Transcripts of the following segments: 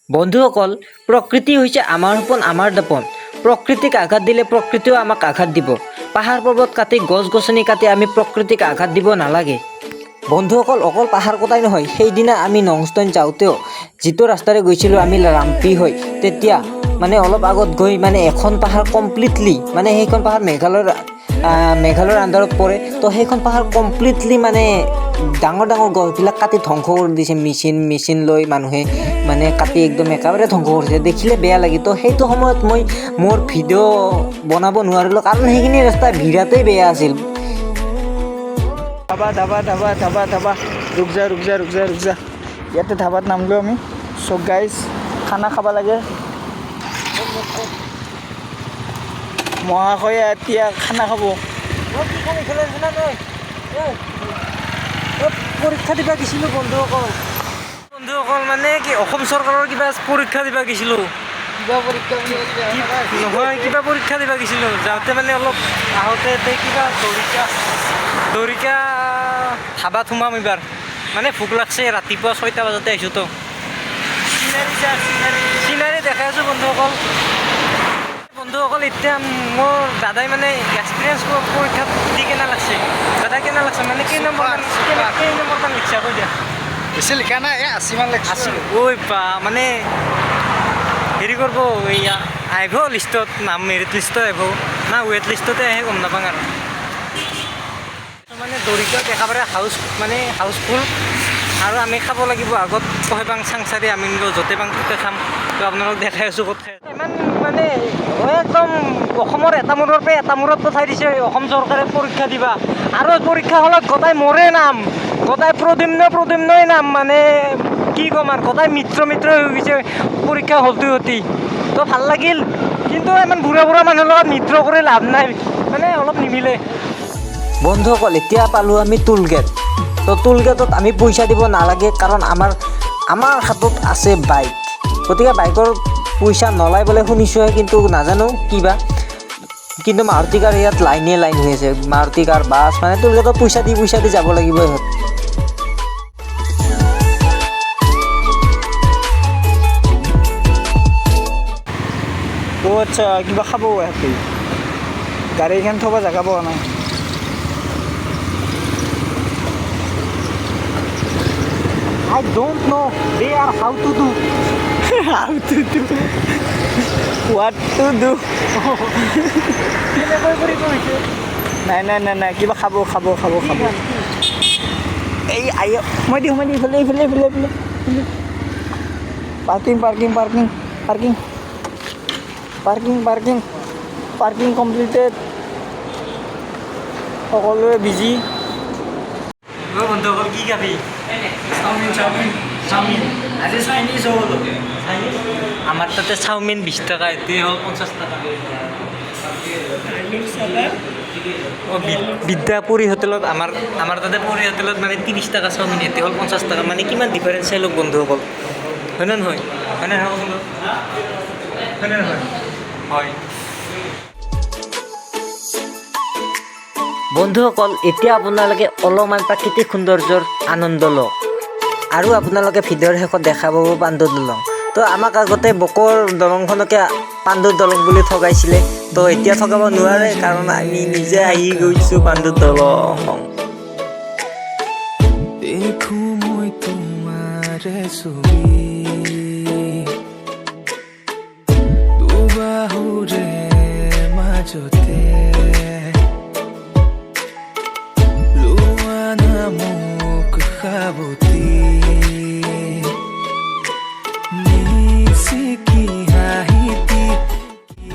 বন্ধুসকল, প্ৰকৃতি হৈছে আমাৰ সপোন, আমাৰ দপন। প্ৰকৃতিক আঘাত দিলে প্ৰকৃতিও আমাক আঘাত দিব। পাহাৰ পৰ্বত কাটি, গছ গছনি কাটি আমি প্ৰকৃতিক আঘাত দিব নালাগে। বন্ধুসকল, অকল পাহাৰ কটাই নহয়, সেইদিনা আমি নংষ্টন যাওঁতেও যিটো ৰাস্তাৰে গৈছিলোঁ আমি ৰাম্পি হৈ, তেতিয়া অলপ আগত গৈ এখন পাহাৰ কমপ্লিটলি সেইখন পাহাৰ মেঘালয়ৰ আণ্ডাৰত পৰে। তো সেইখন পাহাৰ কমপ্লিটলি ডাঙৰ ডাঙৰ গছবিলাক কাটি ধ্বংস কৰি দিছে। মেচিন লৈ মানুহে কাটি একদম একেবাৰে ধ্বংস কৰিছে। দেখিলে বেয়া লাগে। তো সেইটো সময়ত মই মোৰ ভিডিঅ' বনাব নোৱাৰিলোঁ, কাৰণ সেইখিনি ৰাস্তা বিৰাটেই বেয়া আছিল। ধাবা ৰুক যা ইয়াতে ধাবাত নামলো আমি। চ' গাইজ, খানা খাব লাগে। মহাশয়ে এতিয়া খানা খাব। পৰীক্ষা দিবা গৈছিলোঁ বন্ধুসকল, কি অসম চৰকাৰৰ কিবা পৰীক্ষা দিবা গৈছিলোঁ। কিবা পৰীক্ষা দিবা গৈছিলোঁ। যাওঁতে অলপ আহোঁতে কিবা দৰিকা ধাবাত সোমাম এইবাৰ। ভোক লাগছে, ৰাতিপুৱা 6টা বজাতে আহিছোঁ। তো চিনাৰী দেখাই আছোঁ বন্ধুসকল। এতিয়া মোৰ দাদাই এক্সপিৰিয়েঞ্চ পৰীক্ষাত দি কেনে লাগছে। দাদা কেনে লাগছে? কেই নম্বৰ মান লিখছা কৈ দিয়া। বেছি লিখা নাই, 80 মান লিখছোঁ। ঐ বা হেৰি কৰিব, এয়া আহিব লিষ্টত, নাম মেৰিট লিষ্টত আহিব না ৱেট লিষ্টতে আহে, গম নাপাওঁ আৰু। দৰিকাত একেবাৰে হাউচফুল। আৰু আমি খাব লাগিব আগত কহেবাং চাংচাৰি আমি য'তে পাং ত'তে খাম। তো আপোনালোক দেখাই আছোঁ ক'ত খাই। ইমান একদম অসমৰ এটা মূৰৰ পৰা এটা মূৰত পঠাই দিছে অসম চৰকাৰে পৰীক্ষা দিবা। আৰু পৰীক্ষা হলত গোটাই মোৰে নাম, গোটাই প্ৰদ্যুম্নই নাম। কি ক'ম আৰু, গোটাই মিত্ৰ হৈ গৈছে পৰীক্ষা হলটো সতি। তো ভাল লাগিল, কিন্তু ইমান বুঢ়া মানুহৰ লগত মিত্ৰ কৰি লাভ নাই, অলপ নিমিলে। বন্ধুসকল, এতিয়া পালোঁ আমি টোল গেট। তো টোল গেটত আমি পইচা দিব নালাগে, কাৰণ আমাৰ হাতত আছে বাইক। গতিকে বাইকৰ পইচা নলয় বোলে শুনিছোঁহে, কিন্তু নাজানো কিবা। কিন্তু মাৰুতি কাৰ ইয়াত লাইন হৈ আছে। মাৰুতি কাৰ, বাছ, টোল গেটত পইচা দি যাব লাগিব ইহঁত। আচ্ছা, কিবা খাব সিহঁতে। গাড়ীখন থ'ব জেগা পোৱা নাই। I don't know there how to do. What to do? নাই, কিবা খাব। এই মই দিওঁ ইফালে। Parking completed. সকলোৱে বিজি। বন্ধুসকল, কি খাবি? চাওমিন। আজি চাইনিজ হ'ল। আমাৰ তাতে চাওমিন 20 টকা, এতিয়া হ'ল 50 টকা। বিদ্যাপুৰী হোটেলত আমাৰ তাতে পুৰী হোটেলত 30 টকা চাওমিন, এতিয়া হ'ল 50 টকা। কিমান ডিফাৰেঞ্চ চাই লওক বন্ধুসকল। হয় নে নহয়? হয়। বন্ধুসকল, এতিয়া আপোনালোকে অলপমান প্ৰাকৃতিক সৌন্দৰ্যৰ আনন্দ লওক। আৰু আপোনালোকে ভিডিঅ'ৰ শেষত দেখা পাব পাণ্ডুৰ দলং। তো আমাক আগতে বকৰ দলংখনকে পাণ্ডুৰ দলং বুলি ঠগাইছিলে। তো এতিয়া ঠগাব নোৱাৰে, কাৰণ আমি নিজে আহি গৈছোঁ পাণ্ডুৰ দলং। দেখো মই তোমাৰে ছবি, দুবাহুৰে মাজতে লোৱা নামক সাৱতি,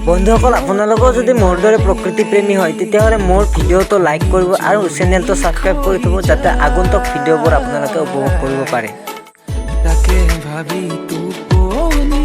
বন্ধুসকল, আপোনালোকেও যদি মোৰ দৰে প্ৰকৃতি প্ৰেমী হয়, তেতিয়াহ'লে মোৰ ভিডিঅ'টো লাইক কৰিব আৰু চেনেলটো ছাবস্ক্ৰাইব কৰি থ'ব, যাতে আগন্তুক ভিডিঅ'বোৰ আপোনালোকে উপভোগ কৰিব পাৰে। তাকে ভাবি টোপনি